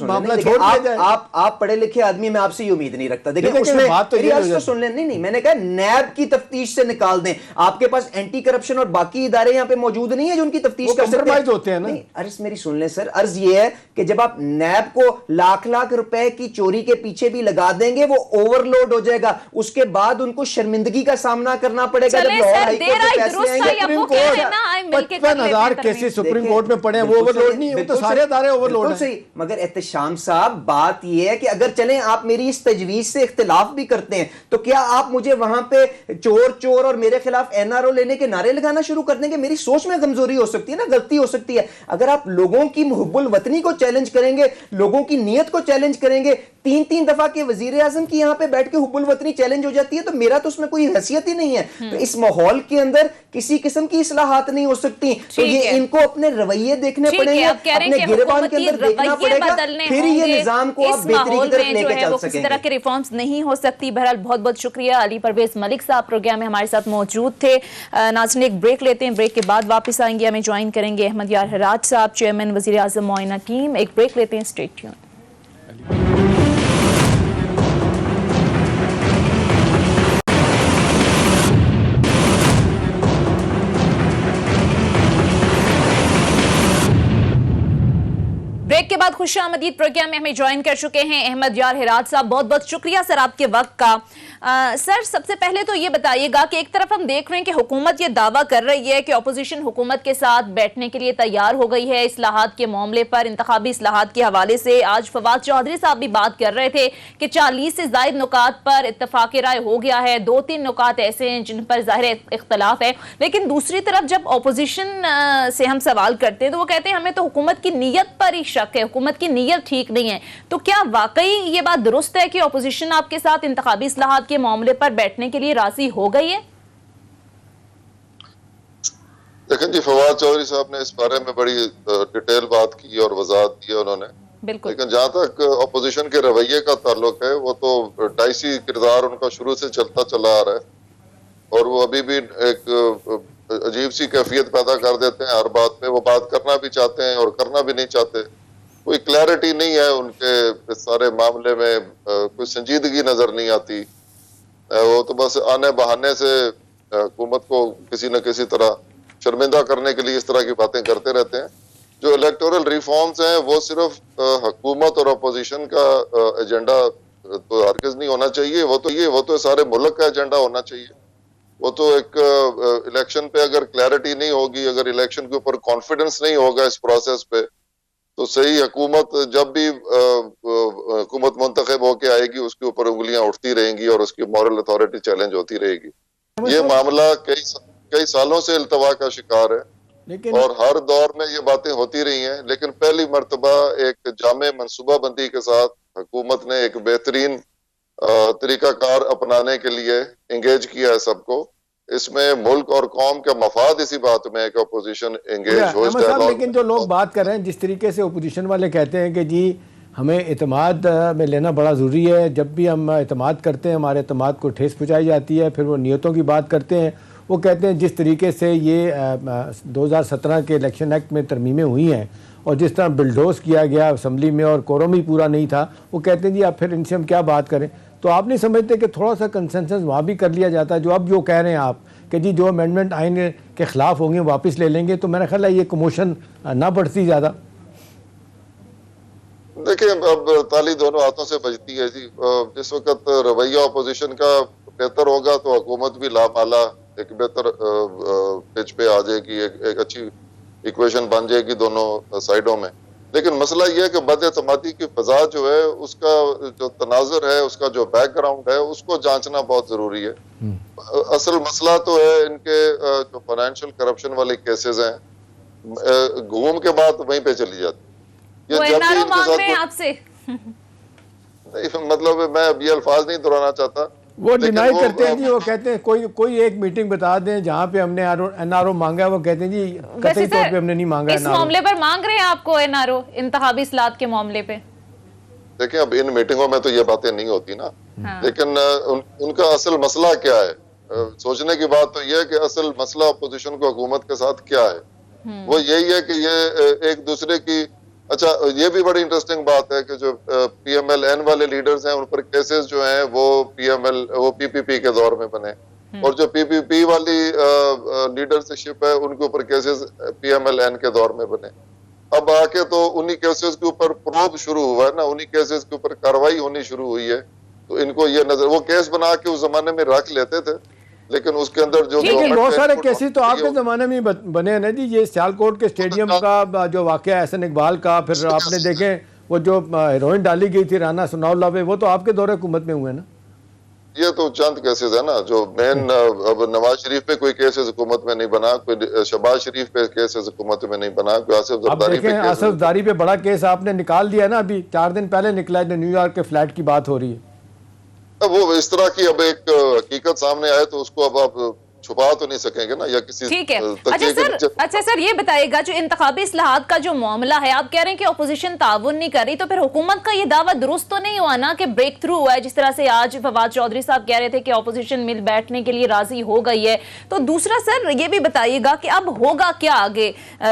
معاملہ چھوڑ دیا جائے. آپ پڑھے لکھے آدمی, میں آپ سے یہ امید نہیں رکھتا. دیکھیں اس میں میری عرض تو سن لیں. نہیں, میں نے کہا نیب کی تفتیش سے نکال دیں. آپ کے پاس اینٹی کرپشن اور باقی ادارے یہاں پہ موجود نہیں ہیں جو ان کی تفتیش کر سکتے ہیں. نہیں, عرض میری سن لیں سر. عرض یہ ہے کہ جب آپ نیب کو لاکھ روپے کی چوری کے پیچھے بھی لگا دیں گے, وہ اوور لوڈ ہو جائے گا. اس کے بعد ان کو شرمندگی کا سامنا کرنا پڑے گا. جب لاہور ہائی کورٹ سے فیصلے آئیں گے, 55,000 کیسز سپریم کورٹ میں پڑے ہیں, وہ اوور لوڈ نہیں ہے, وہ تو سارے ادارے اوور لوڈ ہیں. مگر احتشام صاحب بات یہ ہے کہ اگر چلیں آپ میری اس تجویز سے اختلاف بھی کرتے ہیں تو کیا آپ مجھے وہاں پہ چور اور میرے خلاف این آر او لینے کے نعرے لگانا شروع کر دیں گے؟ میری سوچ میں کمزوری ہو سکتی ہے نا, غلطی ہو سکتی ہے. اگر آپ لوگوں کی محب الوطنی کو چیلنج کریں گے, لوگوں کی نیت کو چیلنج کریں گے, 3 دفعہ کے وزیر اعظم کی یہاں پہ بیٹھ کے حب الوطنی چیلنج ہو جاتی ہے, تو میرا تو اس میں کوئی حیثیت ہی نہیں ہے. تو اس ماحول کے اندر کسی قسم کی اصلاحات نہیں ہو سکتی. تو یہ ان کو اپنے رویے دیکھنے پڑیں گے, اپنے گریبان کے اندر دیکھنا پڑے گا, پھر یہ نظام کو آپ بہتری کی طرف لے کے چل سکیں گے. اس طرح کے ریفارمز نہیں ہو سکتی. بہرحال بہت بہت شکریہ. علی پرویز ملک صاحب پروگرام میں ہمارے ساتھ موجود تھے. ناظرین ایک بریک لیتے ہیں, بریک کے بعد واپس آئیں گے. ہمیں جوائن کریں گے احمد یار حراج صاحب, چیئرمین وزیر اعظم معائنہ ٹیم. ایک بریک لیتے ہیں, اسٹے ٹیون. بریک کے بعد خوش آمدید پروگرام میں ہمیں جوائن کر چکے ہیں احمد یار حراج صاحب. بہت بہت شکریہ سر آپ کے وقت کا. سر سب سے پہلے تو یہ بتائیے گا کہ ایک طرف ہم دیکھ رہے ہیں کہ حکومت یہ دعویٰ کر رہی ہے کہ اپوزیشن حکومت کے ساتھ بیٹھنے کے لیے تیار ہو گئی ہے اصلاحات کے معاملے پر. انتخابی اصلاحات کے حوالے سے آج فواد چودھری صاحب بھی بات کر رہے تھے کہ 40 سے زائد نکات پر اتفاق رائے ہو گیا ہے. 2-3 نکات ایسے ہیں جن پر ظاہر اختلاف ہے, لیکن دوسری طرف جب اپوزیشن سے ہم سوال کرتے ہیں تو وہ کہتے ہیں ہمیں تو حکومت کی نیت پر ہی شک ہے, حکومت کی نیت ٹھیک نہیں ہے. تو کیا واقعی یہ بات درست ہے کہ اپوزیشن آپ کے ساتھ انتخابی اصلاحات کے معاملے پر بیٹھنے کے لیے راضی ہو گئی ہے؟ لیکن جی فواد چودھری صاحب نے اس بارے میں بڑی ڈیٹیل بات کی اور وضاحت کی انہوں نے. بالکل. لیکن جہاں تک اپوزیشن کے رویے کا تعلق ہے, وہ تو ڈائسی کردار ان کا شروع سے چلتا چلا آ رہا ہے, اور وہ ابھی بھی ایک عجیب سی کیفیت پیدا کر دیتے ہیں ہر بات میں. وہ بات کرنا بھی چاہتے ہیں اور کرنا بھی نہیں چاہتے. کوئی کلیئرٹی نہیں ہے ان کے اس سارے معاملے میں, کوئی سنجیدگی نظر نہیں آتی. وہ تو بس آنے بہانے سے حکومت کو کسی نہ کسی طرح شرمندہ کرنے کے لیے اس طرح کی باتیں کرتے رہتے ہیں. جو الیکٹورل ریفارمز ہیں وہ صرف حکومت اور اپوزیشن کا ایجنڈا تو ہرگز نہیں ہونا چاہیے. وہ تو سارے ملک کا ایجنڈا ہونا چاہیے. وہ تو ایک الیکشن پہ اگر کلیئرٹی نہیں ہوگی, اگر الیکشن کے اوپر کانفیڈنس نہیں ہوگا اس پروسیس پہ, تو صحیح حکومت جب بھی حکومت منتخب ہو کے آئے گی اس کے اوپر انگلیاں اٹھتی رہیں گی اور اس کی مورل اتھارٹی چیلنج ہوتی رہے گی. یہ معاملہ کئی سالوں سے التوا کا شکار ہے اور ہر دور میں یہ باتیں ہوتی رہی ہیں. لیکن پہلی مرتبہ ایک جامع منصوبہ بندی کے ساتھ حکومت نے ایک بہترین طریقہ کار اپنانے کے لیے انگیج کیا ہے سب کو. اس میں ملک اور قوم کا مفاد اسی بات میں ہے کہ اپوزیشن انگیج ہو اس ڈائیلاگ. لیکن جو لوگ بات کر رہے ہیں, جس طریقے سے اپوزیشن والے کہتے ہیں کہ جی ہمیں اعتماد میں لینا بڑا ضروری ہے, جب بھی ہم اعتماد کرتے ہیں ہمارے اعتماد کو ٹھیس پہنچائی جاتی ہے. پھر وہ نیتوں کی بات کرتے ہیں. وہ کہتے ہیں جس طریقے سے یہ 2017 کے الیکشن ایکٹ میں ترمیمیں ہوئی ہیں اور جس طرح بلڈوز کیا گیا اسمبلی میں اور کورم ہی پورا نہیں تھا, وہ کہتے ہیں جی اب پھر ان سے ہم کیا بات کریں. تو آپ نہیں سمجھتے کہ تھوڑا سا کنسنسس وہاں بھی کر لیا جاتا ہے, جو اب جو کہہ رہے ہیں آپ کہ جی جو امینڈمنٹ آئین کے خلاف ہوں گے واپس لے لیں گے, تو میرا خیال ہے یہ کموشن نہ بڑھتی زیادہ. دیکھیں اب تالی دونوں ہاتھوں سے بجتی ہے جی. جس وقت رویہ اپوزیشن کا بہتر ہوگا تو حکومت بھی لامالا ایک بہتر پچ پہ آ جائے گی, ایک اچھی ایکویشن بن جائے گی دونوں سائیڈوں میں. لیکن مسئلہ یہ ہے کہ بد اعتمادی کی فضا جو ہے اس کا جو تناظر ہے, اس کا جو بیک گراؤنڈ ہے, اس کو جانچنا بہت ضروری ہے. اصل مسئلہ تو ہے ان کے جو فائنینشیل کرپشن والے کیسز ہیں، گھوم کے بعد وہیں پہ چلی جاتی وہ یہ جب بھی NRO ان کے مانگ ساتھ رہے ہیں آپ سے؟ مطلب میں اب یہ الفاظ نہیں دہرانا چاہتا، وہ لیکن ڈینائی کرتے ہیں جی، وہ کہتے ہیں کوئی ایک میٹنگ بتا دیں جہاں پہ ہم نے NRO مانگا ہے، وہ کہتے ہیں جی قطعی طور پہ ہم نے نہیں مانگا اس معاملے پر مانگ رہے ہیں آپ کو NRO انتخابی اصلاحات کے معاملے پہ؟ دیکھیں اب ان میٹنگوں میں تو یہ باتیں نہیں ہوتی نا، لیکن ان کا اصل مسئلہ کیا ہے، سوچنے کی بات تو یہ ہے کہ اصل مسئلہ اپوزیشن کو حکومت کے ساتھ کیا ہے، وہ یہی ہے کہ یہ ایک دوسرے کی، اچھا یہ بھی بڑی انٹرسٹنگ بات ہے کہ جو پی ایم ایل این والے لیڈرز ہیں ان پر کیسز جو ہیں وہ پی پی پی کے دور میں بنے، اور جو پی پی پی والی لیڈرشپ ہے ان کے اوپر cases P M L N کے دور میں بنے۔ اب آ کے تو انہی کیسز کے اوپر پروب شروع ہوا ہے نا، انہی کیسز کے اوپر کاروائی ہونی شروع ہوئی ہے، تو ان کو یہ نظر، وہ کیس بنا کے اس زمانے میں رکھ لیتے تھے، لیکن اس کے اندر جو لیکن بہت سارے کیسز تو آپ کے زمانے میں بنے ہیں نا جی، یہ سیالکوٹ کے اسٹیڈیم کا جو واقعہ ہے احسن اقبال کا، پھر آپ نے دیکھیں وہ جو ہیروئن ڈالی گئی تھی رانا ثناء اللہ پہ، وہ تو آپ کے دور حکومت میں ہوئے نا۔ یہ تو چند کیسز ہے نا، جو مین اب نواز شریف پہ کوئی کیسز حکومت میں نہیں بنا، کوئی شہباز شریف پہ کیسز حکومت میں نہیں بنا، کوئی آصف اب زرداری دیکھیں پہ آصف زرداری پہ بڑا کیس آپ نے نکال دیا نا، ابھی 4 دن پہلے نکلا ہے، نیو یارک کے فلیٹ کی بات ہو رہی ہے۔ اب وہ اس طرح کی اب ایک حقیقت سامنے آئے تو اس کو اب آپ چھپا تو نہیں سکیں گے نا، یا کسی ٹھیک ہے۔ اچھا سر یہ بتائیے گا، جو انتخابی اصلاحات کا جو معاملہ ہے، آپ کہہ رہے ہیں کہ اپوزیشن تعاون نہیں کر رہی، تو پھر حکومت کا یہ دعویٰ درست تو نہیں ہوا نا کہ بریک تھرو ہوا ہے، جس طرح سے آج فواد چودھری صاحب کہہ رہے تھے کہ اپوزیشن مل بیٹھنے کے لیے راضی ہو گئی ہے۔ تو دوسرا سر یہ بھی بتائیے گا کہ اب ہوگا کیا آگے؟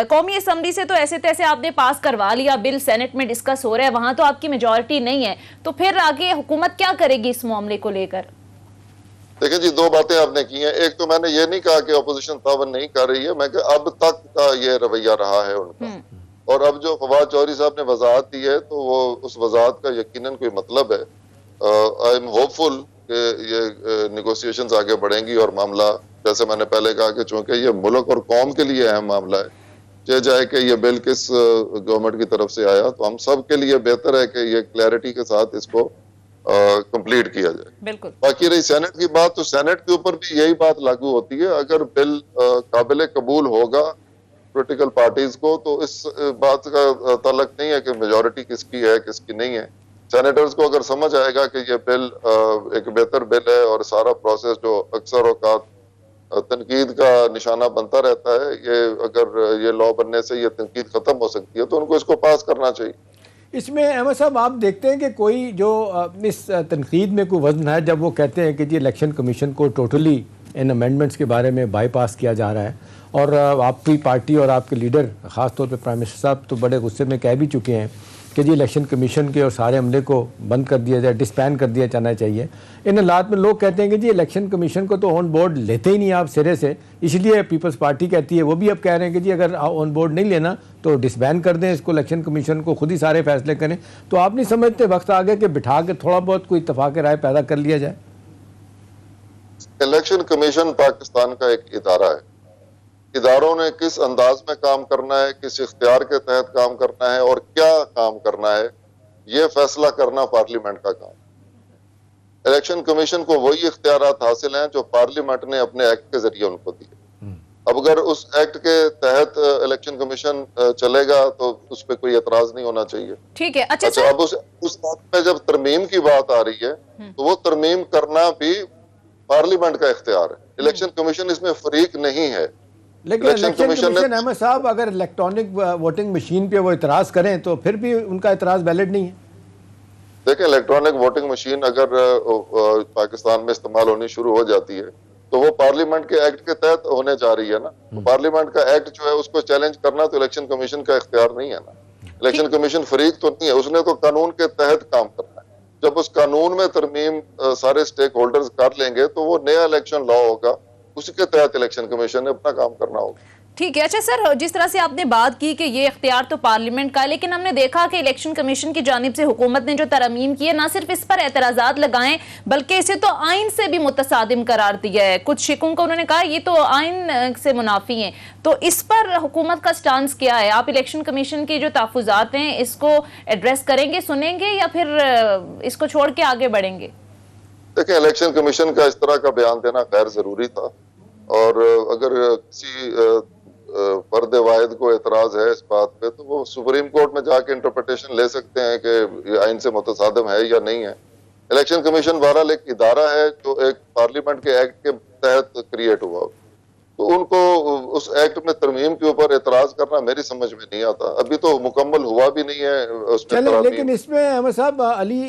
قومی اسمبلی سے تو ایسے تیسے آپ نے پاس کروا لیا، بل سینٹ میں ڈسکس ہو رہا ہے، وہاں تو آپ کی میجورٹی نہیں ہے، تو پھر آگے حکومت کیا کرے گی اس معاملے کو لے کر؟ دیکھیں جی، 2 باتیں آپ نے کی ہیں، ایک تو میں نے یہ نہیں کہا کہ اپوزیشن تعاون نہیں کر رہی ہے، میں کہ اب تک کا یہ رویہ رہا ہے ان کا، اور اب جو فواد چودھری صاحب نے وضاحت دی ہے تو وہ اس وضاحت کا یقیناً کوئی مطلب ہے۔ آئی ایم ہوپ فل کہ یہ نیگوسیشنز آگے بڑھیں گی، اور معاملہ جیسے میں نے پہلے کہا کہ چونکہ یہ ملک اور قوم کے لیے اہم معاملہ ہے، چاہے جائے کہ یہ بل کس گورنمنٹ کی طرف سے آیا، تو ہم سب کے لیے بہتر ہے کہ یہ کلیئرٹی کے ساتھ اس کو کمپلیٹ کیا جائے۔ بالکل۔ باقی رہی سینٹ کی بات، تو سینٹ کے اوپر بھی یہی بات لاگو ہوتی ہے، اگر بل قابل قبول ہوگا پولیٹیکل پارٹیز کو، تو اس بات کا تعلق نہیں ہے کہ میجورٹی کس کی ہے کس کی نہیں ہے۔ سینیٹرز کو اگر سمجھ آئے گا کہ یہ بل ایک بہتر بل ہے، اور سارا پروسیس جو اکثر اوقات تنقید کا نشانہ بنتا رہتا ہے، یہ اگر یہ لا بننے سے یہ تنقید ختم ہو سکتی ہے، تو ان کو اس کو پاس کرنا چاہیے۔ اس میں احمد صاحب آپ دیکھتے ہیں کہ کوئی جو اس تنقید میں کوئی وزن ہے، جب وہ کہتے ہیں کہ جی الیکشن کمیشن کو ٹوٹلی ان امینڈمنٹس کے بارے میں بائی پاس کیا جا رہا ہے، اور آپ کی پارٹی اور آپ کے لیڈر خاص طور پہ پرائم منسٹر صاحب تو بڑے غصے میں کہہ بھی چکے ہیں کہ جی الیکشن کمیشن کے اور سارے عملے کو بند کر دیا جائے، ڈسبینڈ کر دیا جانا چاہیے۔ ان حالات میں لوگ کہتے ہیں کہ جی الیکشن کمیشن کو تو آن بورڈ لیتے ہی نہیں آپ سرے سے، اس لیے پیپلز پارٹی کہتی ہے، وہ بھی اب کہہ رہے ہیں کہ جی اگر آن بورڈ نہیں لینا تو ڈسبینڈ کر دیں اس کو، الیکشن کمیشن کو خود ہی سارے فیصلے کریں۔ تو آپ نہیں سمجھتے وقت آ گیا کہ بٹھا کے تھوڑا بہت کوئی اتفاق رائے پیدا کر لیا جائے؟ الیکشن کمیشن پاکستان کا ایک ادارہ ہے، اداروں نے کس انداز میں کام کرنا ہے، کس اختیار کے تحت کام کرنا ہے، اور کیا کام کرنا ہے، یہ فیصلہ کرنا پارلیمنٹ کا کام ہے۔ الیکشن کمیشن کو وہی اختیارات حاصل ہیں جو پارلیمنٹ نے اپنے ایکٹ کے ذریعے ان کو دیے۔ اب اگر اس ایکٹ کے تحت الیکشن کمیشن چلے گا تو اس پہ کوئی اعتراض نہیں ہونا چاہیے۔ ٹھیک ہے۔ اچھا اب اس بات میں جب ترمیم کی بات آ رہی ہے تو وہ ترمیم کرنا بھی پارلیمنٹ کا اختیار ہے، الیکشن کمیشن اس میں فریق نہیں ہے۔ لیکن الیکشن کمیشن احمد صاحب اگر الیکٹرانک ووٹنگ مشین پہ وہ اعتراض کریں تو پھر بھی ان کا اعتراض ویلڈ نہیں ہے۔ دیکھیں الیکٹرانک ووٹنگ مشین اگر پاکستان میں استعمال ہونی شروع ہو جاتی ہے تو وہ پارلیمنٹ کے ایکٹ کے تحت ہونے جا رہی ہے نا، پارلیمنٹ کا ایکٹ جو ہے اس کو چیلنج کرنا تو الیکشن کمیشن کا اختیار نہیں ہے نا۔ الیکشن کمیشن فریق تو نہیں ہے، اس نے تو قانون کے تحت کام کرنا ہے۔ جب اس قانون میں ترمیم سارے سٹیک ہولڈرز کر لیں گے تو وہ نیا الیکشن لا ہوگا، اسی کے تحت الیکشن کمیشن نے اپنا کام کرنا ہوگا۔ ٹھیک ہے۔ اچھا سر، جس طرح سے آپ نے بات کی کہ یہ اختیار تو پارلیمنٹ کا ہے، لیکن ہم نے دیکھا کہ الیکشن کمیشن کی جانب سے حکومت نے جو ترمیم کی ہے، نہ صرف اس پر اعتراضات لگائیں بلکہ اسے تو آئین سے بھی متصادم قرار دیا ہے۔ کچھ شکوں کو انہوں نے کہا یہ تو آئین سے منافی ہیں، تو اس پر حکومت کا سٹانس کیا ہے؟ آپ الیکشن کمیشن کی جو تحفظات ہیں اس کو ایڈریس کریں گے، سنیں گے، یا پھر اس کو چھوڑ کے آگے بڑھیں گے؟ دیکھیں الیکشن کمیشن کا اس طرح کا بیان دینا غیر ضروری تھا، اور اگر کسی فرد واحد کو اعتراض ہے اس بات پہ تو وہ سپریم کورٹ میں جا کے انٹرپریٹیشن لے سکتے ہیں کہ یہ آئین سے متصادم ہے یا نہیں ہے۔ الیکشن کمیشن بہرحال ایک ادارہ ہے جو ایک پارلیمنٹ کے ایکٹ کے تحت کریٹ ہوا، تو ان کو اس ایکٹ میں ترمیم کے اوپر اعتراض کرنا میری سمجھ میں نہیں آتا۔ ابھی تو مکمل ہوا بھی نہیں ہے اس میں چلیں، ترامیم۔ لیکن اس میں احمد صاحب علی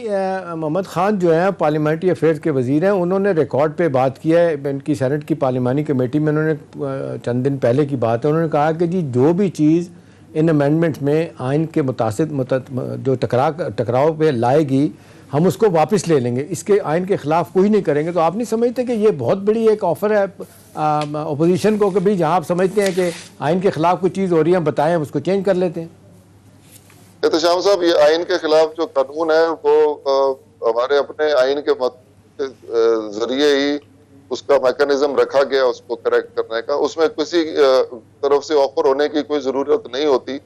محمد خان جو ہیں پارلیمنٹری افیئرز کے وزیر ہیں، انہوں نے ریکارڈ پہ بات کیا ہے ان کی سینٹ کی پارلیمانی کمیٹی میں، انہوں نے چند دن پہلے کی بات ہے، انہوں نے کہا کہ جی جو بھی چیز ان امینڈمنٹس میں آئین کے جو ٹکراؤ پہ لائے گی ہم اس کو واپس لے لیں گے، اس کے آئین کے خلاف کوئی نہیں کریں گے۔ تو آپ نہیں سمجھتے کہ یہ بہت بڑی ایک آفر ہے اپوزیشن کو کہ بھئی جہاں آپ سمجھتے ہیں کہ آئین کے خلاف کوئی چیز ہو رہی ہے ہم بتائیں، ہم اس کو چینج کر لیتے ہیں؟ احتشام صاحب، یہ آئین کے خلاف جو قانون ہے وہ ہمارے اپنے آئین کے ذریعے ہی اس کا میکانزم رکھا گیا اس کو کریکٹ کرنے کا، اس میں کسی طرف سے آفر ہونے کی کوئی ضرورت نہیں ہوتی۔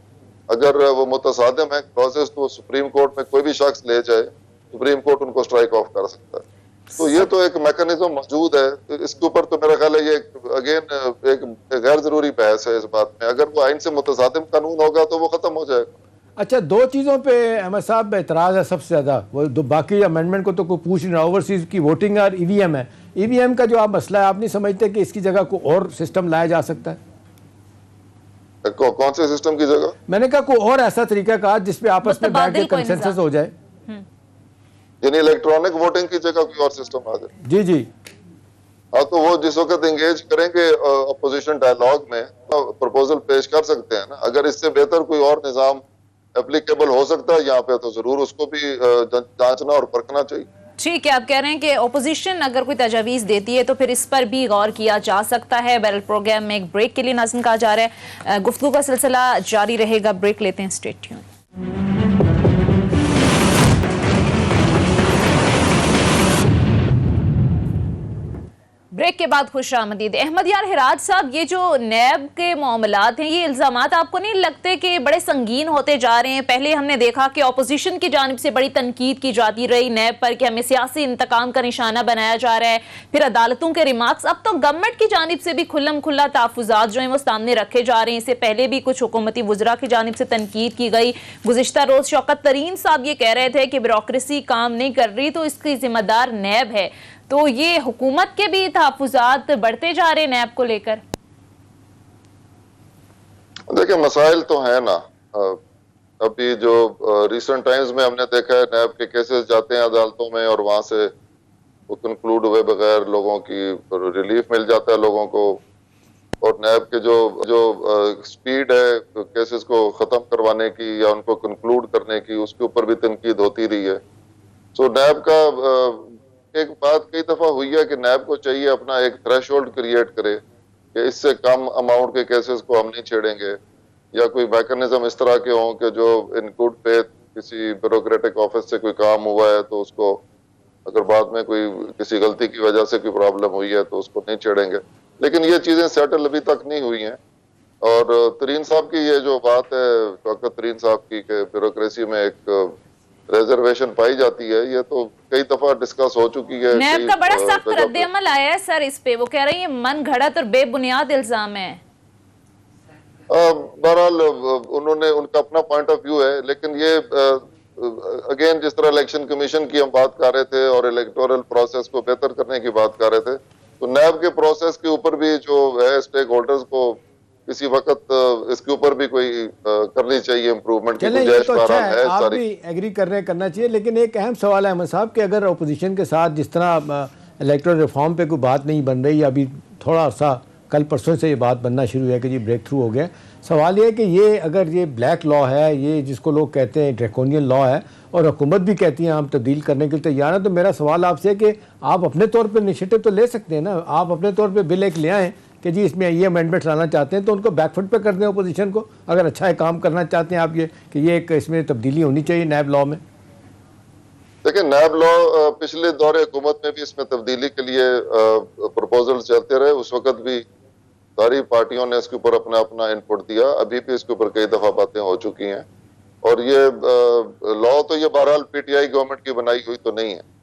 اگر وہ متصادم ہے پروسیس تو سپریم کورٹ میں کوئی بھی شخص لے جائے، سپریم کورٹ ان کو اسٹرائک آف کر سکتا ہے۔ تو یہ تو ایک میکانزم موجود ہے، اس کے اوپر تو میرا خیال ہے یہ اگین ایک غیر ضروری بحث ہے اس بات میں۔ اگر وہ آئین سے متصادم قانون ہوگا تو وہ ختم ہو جائے گا۔ اچھا، دو چیزوں پہ احمد صاحب اعتراض ہے سب سے زیادہ، وہ باقی امینڈمنٹ کو تو کوئی پوچھ نہیں رہا، اوورسیز کی ووٹنگ اور ای وی ایم ہے۔ ای وی ایم کا جو آپ مسئلہ ہے، آپ نہیں سمجھتے کہ اس کی جگہ کوئی اور سسٹم لایا جا سکتا ہے؟ کون سے سسٹم کی جگہ؟ میں نے کہا کوئی اور ایسا طریقہ کہا جس پہ آپس میں بیٹھ کے کنسنسس ہو جائے، یعنی الیکٹرانک ووٹنگ کی جگہ کوئی اور سسٹم آ جائے۔ جی جی ہاں، تو وہ جس وقت انگیج کریں گے اپوزیشن ڈائلاگ میں پروپوزل پیش کر سکتے ہیں نا۔ اگر اس سے بہتر کوئی اور نظام اپلیکیبل ہو سکتا ہے یہاں پہ تو ضرور اس کو بھی جانچنا اور پرکھنا چاہیے۔ ٹھیک ہے، آپ کہہ رہے ہیں کہ اپوزیشن اگر کوئی تجاویز دیتی ہے تو پھر اس پر بھی غور کیا جا سکتا ہے۔ بیرل پروگرام میں ایک بریک کے لیے ناظرین کہا جا رہا ہے، گفتگو کا سلسلہ جاری رہے گا، بریک لیتے ہیں، اسٹے ٹیون۔ بریک کے بعد خوش آمدید۔ احمد یار ہراج صاحب، یہ جو نیب کے معاملات ہیں، یہ الزامات آپ کو نہیں لگتے کہ بڑے سنگین ہوتے جا رہے ہیں؟ پہلے ہم نے دیکھا کہ اپوزیشن کی جانب سے بڑی تنقید کی جاتی رہی نیب پر کہ ہمیں سیاسی انتقام کا نشانہ بنایا جا رہا ہے، پھر عدالتوں کے ریمارکس، اب تو گورنمنٹ کی جانب سے بھی کھلم کھلا تحفظات جو ہیں وہ سامنے رکھے جا رہے ہیں۔ اس سے پہلے بھی کچھ حکومتی وزراء کی جانب سے تنقید کی گئی۔ گزشتہ روز شوکت ترین صاحب یہ کہہ رہے تھے کہ بیوروکریسی کام نہیں کر رہی تو اس کی ذمہ دار نیب ہے۔ تو یہ حکومت کے بھی تحفظات بڑھتے جا رہے نیب کو لے کر؟ دیکھیں مسائل تو ہیں نا، ابھی جو ریسنٹ ٹائمز میں ہم نے دیکھا ہے نیب کے کیسز جاتے ہیں عدالتوں میں اور وہاں سے وہ کنکلوڈ ہوئے بغیر لوگوں کی ریلیف مل جاتا ہے لوگوں کو، اور نیب کے جو سپیڈ ہے کیسز کو ختم کروانے کی یا ان کو کنکلوڈ کرنے کی، اس کے اوپر بھی تنقید ہوتی رہی ہے۔ سو نیب کا ایک بات کئی دفعہ ہوئی ہے کہ نیب کو چاہیے اپنا ایک تھریش ہولڈ کریٹ کرے کہ اس سے کم اماؤنٹ کے کیسز کو ہم نہیں چھیڑیں گے، یا کوئی میکنزم اس طرح کے ہوں کہ جو ان گڈ فیتھ کسی بیوروکریٹک آفس سے کوئی کام ہوا ہے تو اس کو اگر بعد میں کوئی کسی غلطی کی وجہ سے کوئی پرابلم ہوئی ہے تو اس کو نہیں چھیڑیں گے۔ لیکن یہ چیزیں سیٹل ابھی تک نہیں ہوئی ہیں، اور ترین صاحب کی یہ جو بات ہے شوکت ترین صاحب کی کہ بیوروکریسی میں ایک ریزرویشن پائی جاتی ہے، یہ تو کئی دفعہ ڈسکس ہو چکی ہے۔ نیب کا بڑا سخت رد عمل آیا ہے سر اس پہ، وہ کہہ رہے ہیں یہ من گھڑت اور بے بنیاد الزام ہے۔ بہرحال ان کا اپنا پوائنٹ آف ویو ہے، لیکن یہ اگین جس طرح الیکشن کمیشن کی ہم بات کر رہے تھے اور الیکٹورل پروسیس کو بہتر کرنے کی بات کر رہے تھے، تو نیب کے پروسیس کے اوپر بھی جو ہے اسٹیک ہولڈرز کو کسی وقت اس کے اوپر بھی کوئی کرنی چاہیے امپروومنٹ کی گنجائش بہرحال ہے۔ آپ بھی ایگری کرنا چاہیے، لیکن ایک اہم سوال ہے احمد صاحب کہ اگر اپوزیشن کے ساتھ جس طرح الیکٹورل ریفارم پہ کوئی بات نہیں بن رہی، ابھی تھوڑا سا کل پرسوں سے یہ بات بننا شروع ہے کہ جی بریک تھرو ہو گیا، سوال یہ ہے کہ یہ اگر یہ بلیک لا ہے، یہ جس کو لوگ کہتے ہیں ڈریکونین لا ہے، اور حکومت بھی کہتی ہیں ہم تبدیل کرنے کے لیے تیار ہیں، تو میرا سوال آپ سے ہے کہ آپ اپنے طور پہ انیشیٹو تو لے سکتے ہیں نا، آپ اپنے طور پہ بل ایک لے آئیں کہ جی اس میں یہ امینڈمنٹ لانا چاہتے ہیں، تو ان کو بیک فٹ پہ کر دیں اپوزیشن کو، اگر اچھا ہے کام کرنا چاہتے ہیں آپ یہ کہ یہ ایک اس میں تبدیلی ہونی چاہیے نیب لا میں۔ دیکھیں نیب لا پچھلے دور حکومت میں بھی اس میں تبدیلی کے لیے پروپوزل چلتے رہے، اس وقت بھی ساری پارٹیوں نے اس کے اوپر اپنا انپٹ دیا، ابھی بھی اس کے اوپر کئی دفعہ باتیں ہو چکی ہیں، اور یہ لا تو یہ بہرحال پی ٹی آئی گورنمنٹ کی بنائی ہوئی تو نہیں ہے،